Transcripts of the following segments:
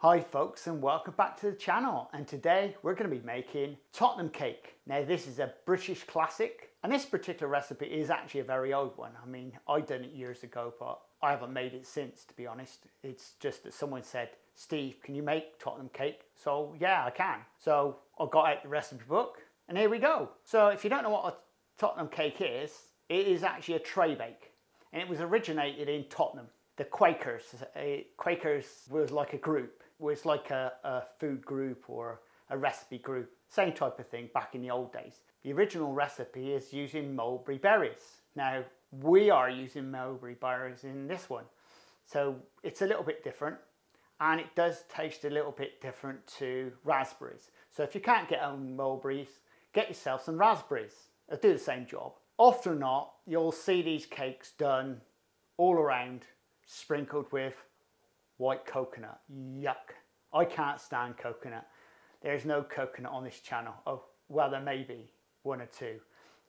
Hi folks, and welcome back to the channel, and today we're going to be making Tottenham Cake. Now this is a British classic, and this particular recipe is actually a very old one. I mean, I done it years ago, but I haven't made it since, to be honest. It's just that someone said, Steve, can you make Tottenham Cake? So yeah, I can. So I got out the recipe book and here we go. So if you don't know what a Tottenham Cake is, it is actually a tray bake, and it was originated in Tottenham. The Quakers, Quakers was like a group. It was like a food group or a recipe group, same type of thing back in the old days. The original recipe is using mulberry berries. Now we are using mulberry berries in this one, so it's a little bit different, and it does taste a little bit different to raspberries. So if you can't get on mulberries, get yourself some raspberries. They'll do the same job. Often or not, you'll see these cakes done all around, sprinkled with white coconut. Yuck. I can't stand coconut. There's no coconut on this channel. Oh, well, there may be one or two,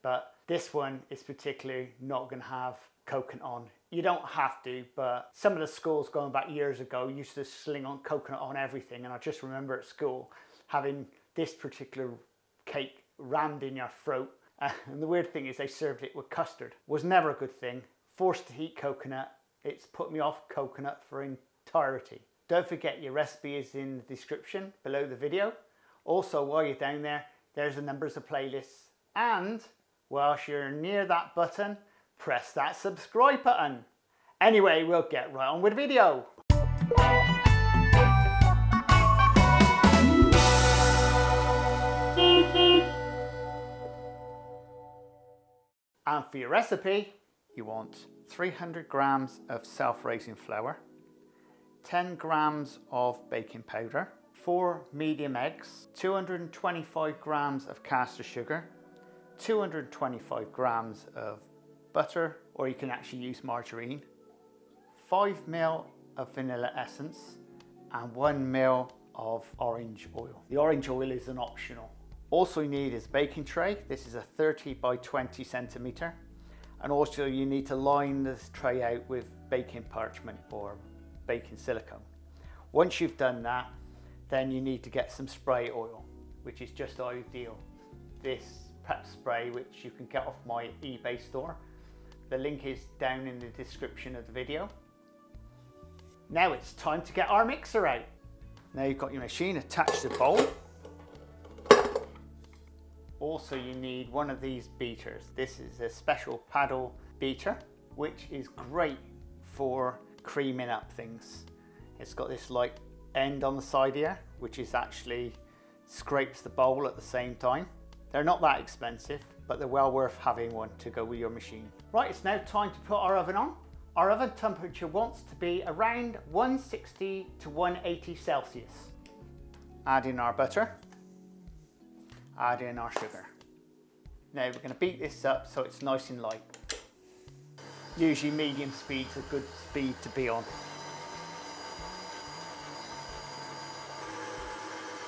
but this one is particularly not going to have coconut on. You don't have to, but some of the schools going back years ago used to sling on coconut on everything, and I just remember at school having this particular cake rammed in your throat. And the weird thing is they served it with custard. Was never a good thing. Forced to heat coconut. It's put me off coconut for entirety. Don't forget your recipe is in the description below the video. Also, while you're down there, there's the numbers of playlists. And whilst you're near that button, press that subscribe button. Anyway, we'll get right on with the video. And for your recipe, you want 300 grams of self-raising flour, 10 grams of baking powder, 4 medium eggs, 225 grams of caster sugar, 225 grams of butter, or you can actually use margarine, 5 ml of vanilla essence, and 1 ml of orange oil. The orange oil is an optional. Also you need is a baking tray. This is a 30 by 20 centimeter. And also you need to line this tray out with baking parchment or baking silicone. Once you've done that, then you need to get some spray oil, which is just ideal. This prep spray, which you can get off my eBay store. The link is down in the description of the video. Now it's time to get our mixer out. Now you've got your machine attached to the bowl. Also you need one of these beaters. This is a special paddle beater, which is great for creaming up things. It's got this like end on the side here, which is actually scrapes the bowl at the same time. They're not that expensive, but they're well worth having one to go with your machine. Right, it's now time to put our oven on. Our oven temperature wants to be around 160 to 180 Celsius. Add in our butter. Add in our sugar. Now we're going to beat this up so it's nice and light. Usually medium speed's a good speed to be on.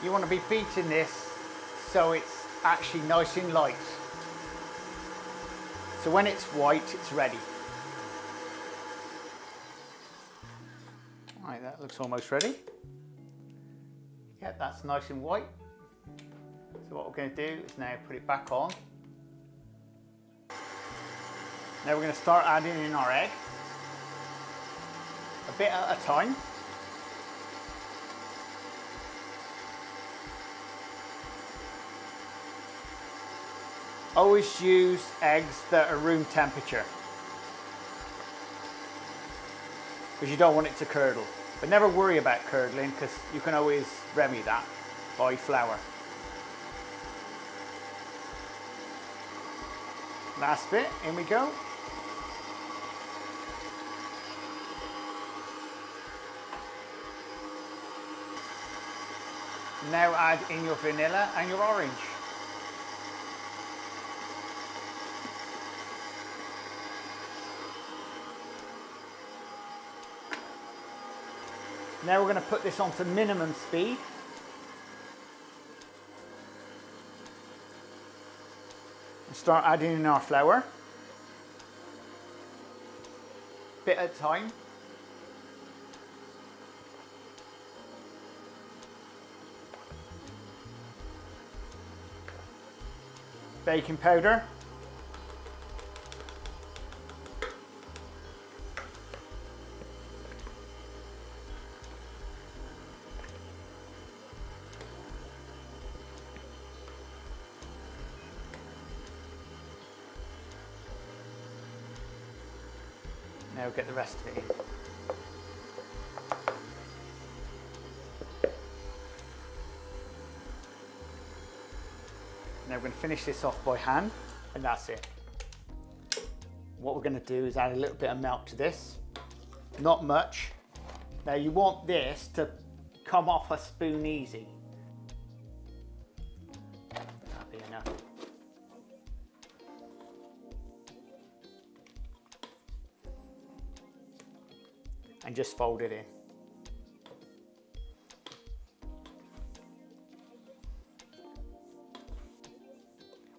You want to be beating this so it's actually nice and light. So when it's white, it's ready. Alright, that looks almost ready. Yep, that's nice and white. So what we're going to do is now put it back on. Now we're going to start adding in our egg, a bit at a time. Always use eggs that are room temperature, because you don't want it to curdle. But never worry about curdling, because you can always remedy that by flour. Last bit, in we go. Now add in your vanilla and your orange. Now we're going to put this onto minimum speed. And start adding in our flour. Bit at a time. baking powder. Now we'll get the rest of it in. Now we're going to finish this off by hand, and that's it. What we're going to do is add a little bit of milk to this. Not much. Now you want this to come off a spoon easy. That'll be enough. And just fold it in.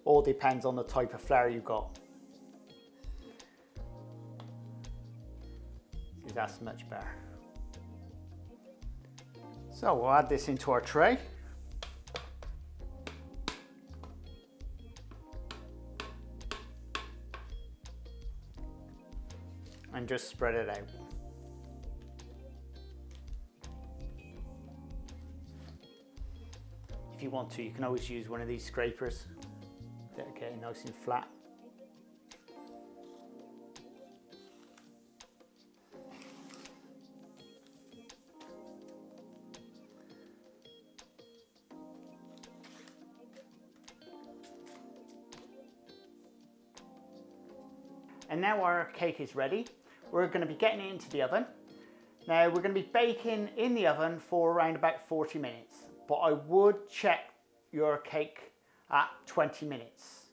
All depends on the type of flour you got. See, that's much better. So we'll add this into our tray. And just spread it out. If you want to, you can always use one of these scrapers to get it nice and flat. And now our cake is ready. We're going to be getting it into the oven. Now we're going to be baking in the oven for around about 40 minutes, but I would check your cake at 20 minutes.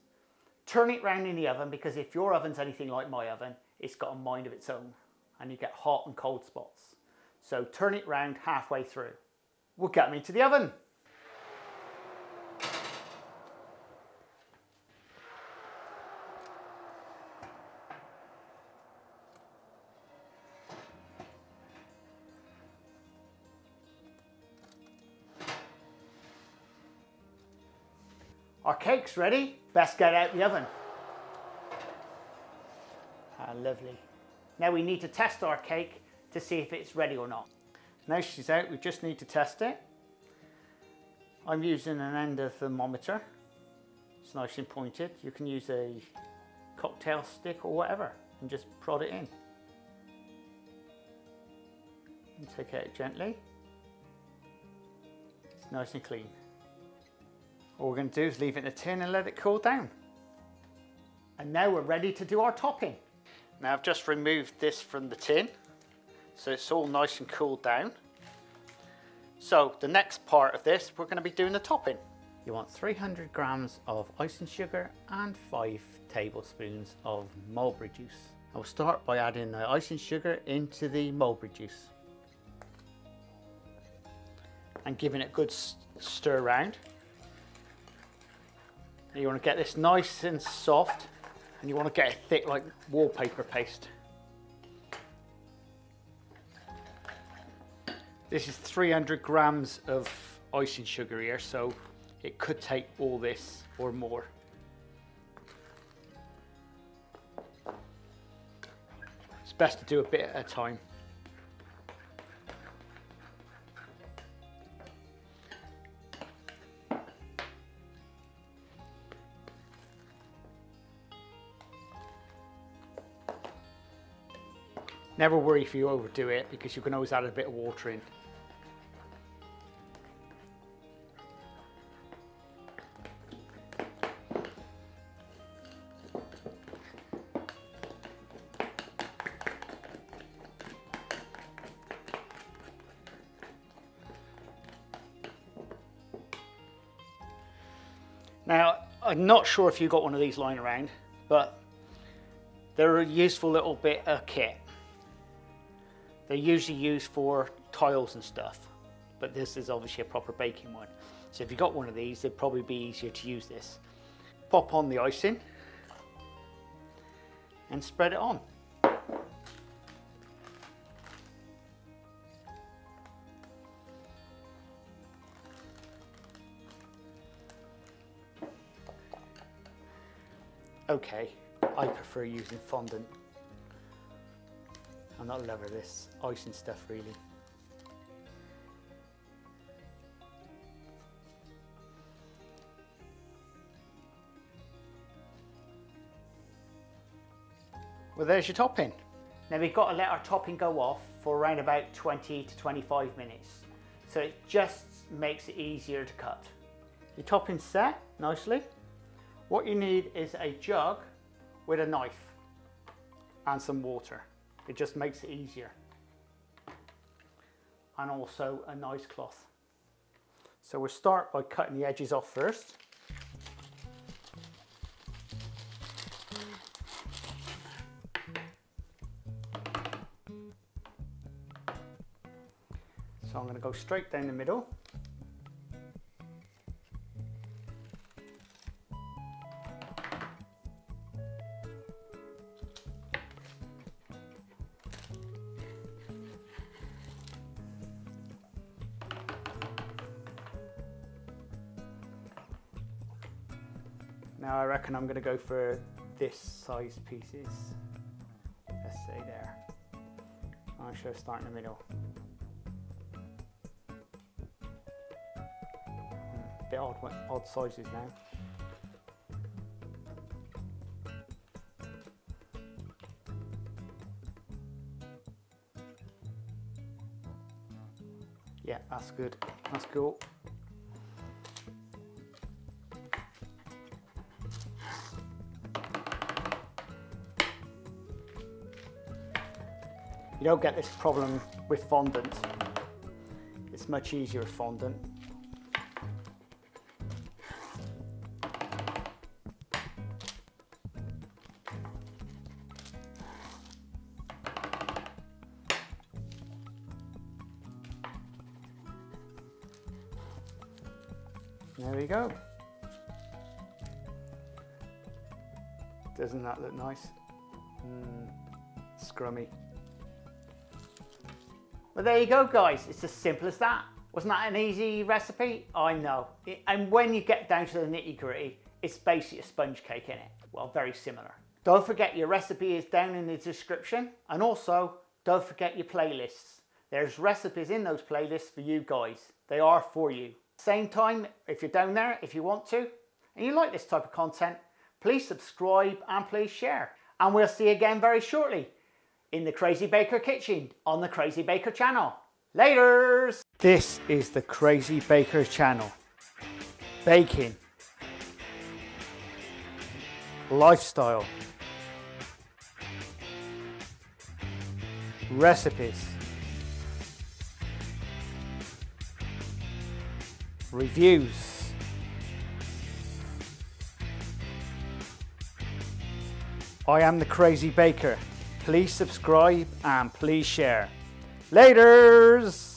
Turn it round in the oven, because if your oven's anything like my oven, it's got a mind of its own and you get hot and cold spots. So turn it round halfway through. We'll get them into the oven. Our cake's ready. Best get out the oven. Ah, lovely. Now we need to test our cake to see if it's ready or not. Now she's out, we just need to test it. I'm using an ender thermometer. It's nice and pointed. You can use a cocktail stick or whatever and just prod it in. And take it out gently. It's nice and clean. All we're going to do is leave it in a tin and let it cool down. And now we're ready to do our topping. Now I've just removed this from the tin, so it's all nice and cooled down. So the next part of this, we're going to be doing the topping. You want 300 grams of icing sugar and 5 tablespoons of mulberry juice. I'll start by adding the icing sugar into the mulberry juice and giving it a good stir around. You want to get this nice and soft, and you want to get it thick like wallpaper paste. This is 300 grams of icing sugar here, so it could take all this or more. It's best to do a bit at a time. Never worry if you overdo it, because you can always add a bit of water in. Now, I'm not sure if you got one of these lying around, but they're a useful little bit of kit. They're usually used for tiles and stuff, but this is obviously a proper baking one. So if you got one of these, it'd probably be easier to use this. Pop on the icing and spread it on. okay. I prefer using fondant. I'm not a lover of this icing stuff really. Well, there's your topping. Now we've got to let our topping go off for around about 20 to 25 minutes. So it just makes it easier to cut. Your topping's set nicely. What you need is a jug with a knife and some water. It just makes it easier. And also a nice cloth. So we'll start by cutting the edges off first. So I'm going to go straight down the middle. Now I reckon I'm going to go for this size pieces. Let's say there. I should start in the middle. Bit odd sizes now. Yeah, that's good. That's cool. You don't get this problem with fondant. It's much easier with fondant. There we go. Doesn't that look nice? Scrummy. Well, there you go, guys. It's as simple as that. Wasn't that an easy recipe? I know. And when you get down to the nitty-gritty, it's basically a sponge cake, isn't it? Well, very similar. Don't forget your recipe is down in the description. And also, don't forget your playlists. There's recipes in those playlists for you guys. They are for you. Same time, if you're down there, if you want to, and you like this type of content, please subscribe and please share. And we'll see you again very shortly in the Crazy Baker kitchen on the Crazy Baker channel. Laters! This is the Crazy Baker channel. Baking. Lifestyle. Recipes. Reviews. I am the Crazy Baker. Please subscribe and please share. Laters!